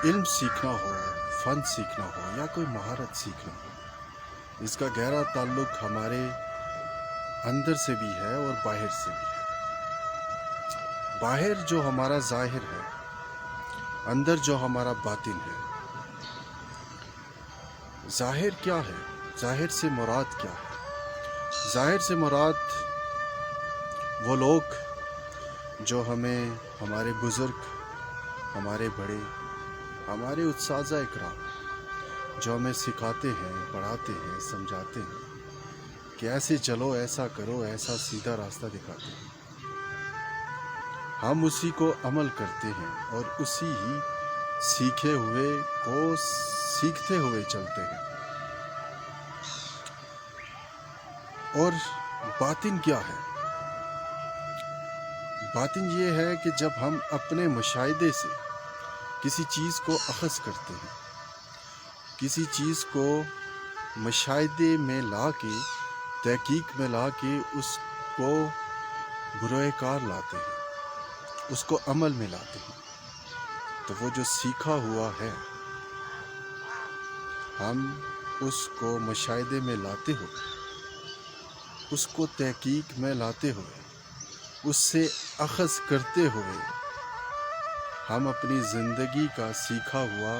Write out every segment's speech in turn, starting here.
علم سیکھنا ہو، فن سیکھنا ہو یا کوئی مہارت سیکھنا ہو، اس کا گہرا تعلق ہمارے اندر سے بھی ہے اور باہر سے بھی ہے۔ باہر جو ہمارا ظاہر ہے، اندر جو ہمارا باطن ہے۔ ظاہر کیا ہے؟ ظاہر سے مراد کیا ہے؟ ظاہر سے مراد وہ لوگ جو ہمیں، ہمارے بزرگ، ہمارے بڑے، ہمارے اساتذہ اکرام جو ہمیں سکھاتے ہیں، پڑھاتے ہیں، سمجھاتے ہیں کہ ایسے چلو، ایسا کرو، ایسا سیدھا راستہ دکھاتے ہیں۔ ہم اسی کو عمل کرتے ہیں اور اسی ہی سیکھے ہوئے کو سیکھتے ہوئے چلتے ہیں۔ اور باطن کیا ہے؟ باطن یہ ہے کہ جب ہم اپنے مشاہدے سے کسی چیز کو اخذ کرتے ہیں، کسی چیز کو مشاہدے میں لا کے، تحقیق میں لا کے اس کو بروئے کار لاتے ہیں، اس کو عمل میں لاتے ہیں، تو وہ جو سیکھا ہوا ہے ہم اس کو مشاہدے میں لاتے ہوئے، اس کو تحقیق میں لاتے ہوئے، اس سے اخذ کرتے ہوئے، ہم اپنی زندگی کا سیکھا ہوا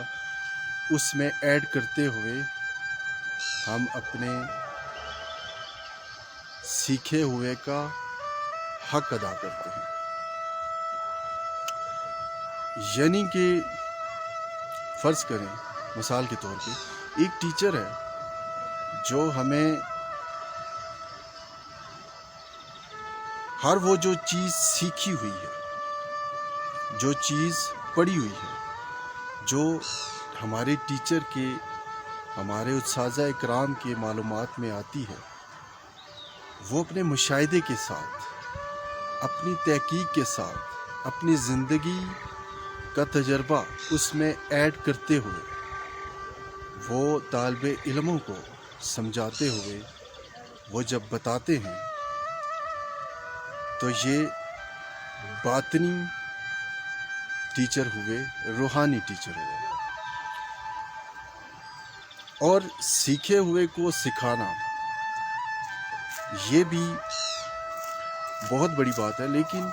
اس میں ایڈ کرتے ہوئے ہم اپنے سیکھے ہوئے کا حق ادا کرتے ہیں۔ یعنی کہ فرض کریں، مثال کے طور پہ ایک ٹیچر ہے جو ہمیں ہر وہ جو چیز سیکھی ہوئی ہے، جو چیز پڑھی ہوئی ہے، جو ہمارے ٹیچر کے، ہمارے اساتذہ اکرام کے معلومات میں آتی ہے، وہ اپنے مشاہدے کے ساتھ، اپنی تحقیق کے ساتھ، اپنی زندگی کا تجربہ اس میں ایڈ کرتے ہوئے وہ طالب علموں کو سمجھاتے ہوئے وہ جب بتاتے ہیں تو یہ باطنی ٹیچر ہوئے، روحانی ٹیچر ہوئے۔ اور سیکھے ہوئے کو سکھانا یہ بھی بہت بڑی بات ہے، لیکن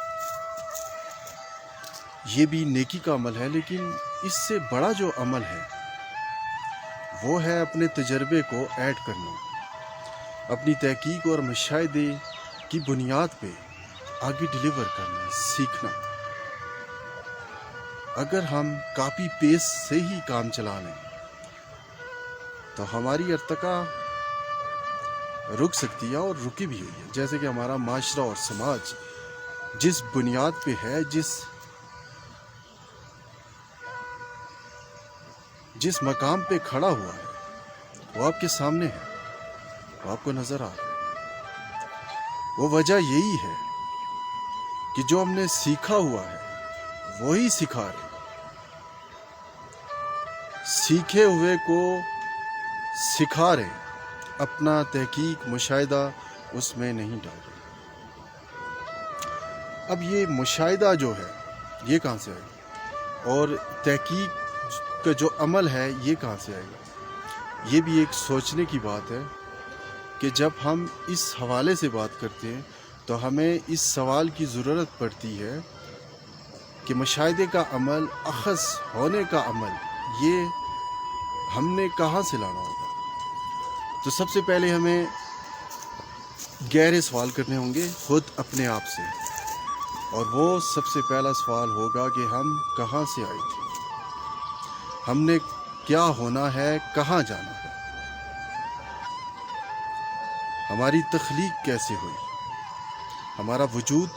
یہ بھی نیکی کا عمل ہے، لیکن اس سے بڑا جو عمل ہے وہ ہے اپنے تجربے کو ایڈ کرنا، اپنی تحقیق اور مشاہدے کی بنیاد پہ آگے ڈیلیور کرنا، سیکھنا۔ اگر ہم کاپی پیسٹ سے ہی کام چلا لیں تو ہماری ارتقا رک سکتی ہے، اور رکی بھی ہوئی ہے۔ جیسے کہ ہمارا معاشرہ اور سماج جس بنیاد پہ ہے، جس مقام پہ کھڑا ہوا ہے، وہ آپ کے سامنے ہے، وہ آپ کو نظر آ رہا ہے۔ وہ وجہ یہی ہے کہ جو ہم نے سیکھا ہوا ہے وہی سکھا رہے، سیکھے ہوئے کو سکھا رہے، اپنا تحقیق مشاہدہ اس میں نہیں ڈال رہے۔ اب یہ مشاہدہ جو ہے یہ کہاں سے آئے گا، اور تحقیق کا جو عمل ہے یہ کہاں سے آئے گا؟ یہ بھی ایک سوچنے کی بات ہے کہ جب ہم اس حوالے سے بات کرتے ہیں تو ہمیں اس سوال کی ضرورت پڑتی ہے کہ مشاہدے کا عمل، اخذ ہونے کا عمل، یہ ہم نے کہاں سے لانا ہوگا؟ تو سب سے پہلے ہمیں گہرے سوال کرنے ہوں گے خود اپنے آپ سے، اور وہ سب سے پہلا سوال ہوگا کہ ہم کہاں سے آئے تھے، ہم نے کیا ہونا ہے، کہاں جانا ہے، ہماری تخلیق کیسے ہوئی، ہمارا وجود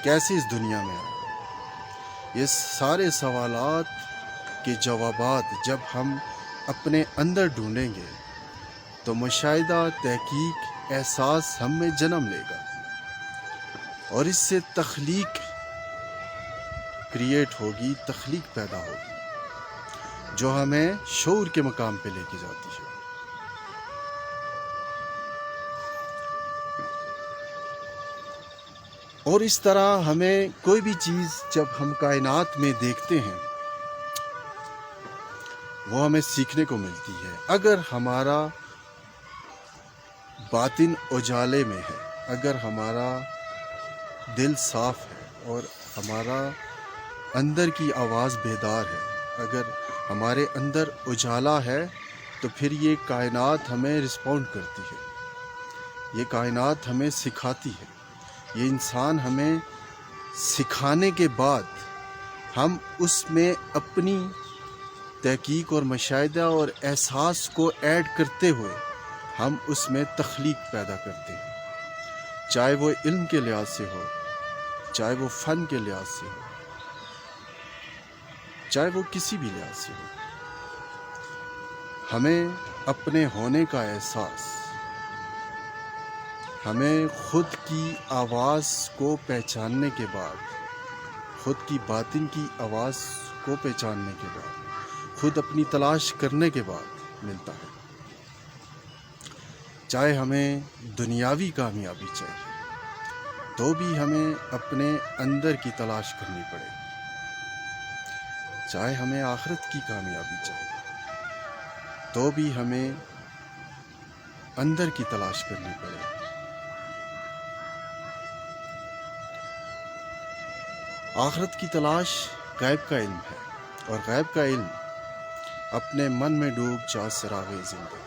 کیسے اس دنیا میں آیا۔ یہ سارے سوالات کے جوابات جب ہم اپنے اندر ڈھونڈیں گے تو مشاہدہ، تحقیق، احساس ہم میں جنم لے گا، اور اس سے تخلیق کریٹ ہوگی، تخلیق پیدا ہوگی جو ہمیں شعور کے مقام پہ لے کے جاتی ہے۔ اور اس طرح ہمیں کوئی بھی چیز جب ہم کائنات میں دیکھتے ہیں وہ ہمیں سیکھنے کو ملتی ہے. اگر ہمارا باطن اجالے میں ہے، اگر ہمارا دل صاف ہے اور ہمارا اندر کی آواز بیدار ہے، اگر ہمارے اندر اجالا ہے، تو پھر یہ کائنات ہمیں رسپونڈ کرتی ہے، یہ کائنات ہمیں سکھاتی ہے. یہ انسان ہمیں سکھانے کے بعد ہم اس میں اپنی تحقیق اور مشاہدہ اور احساس کو ایڈ کرتے ہوئے ہم اس میں تخلیق پیدا کرتے ہیں، چاہے وہ علم کے لحاظ سے ہو، چاہے وہ فن کے لحاظ سے ہو، چاہے وہ کسی بھی لحاظ سے ہو. ہمیں اپنے ہونے کا احساس، ہمیں خود کی آواز کو پہچاننے کے بعد، خود کی باطن کی آواز کو پہچاننے کے بعد، خود اپنی تلاش کرنے کے بعد ملتا ہے. چاہے ہمیں دنیاوی کامیابی چاہیے تو بھی ہمیں اپنے اندر کی تلاش کرنی پڑے. چاہے ہمیں آخرت کی کامیابی چاہیے تو بھی ہمیں اندر کی تلاش کرنی پڑے. آخرت کی تلاش غیب کا علم ہے، اور غیب کا علم اپنے من میں ڈوب جا سراغ زندہ.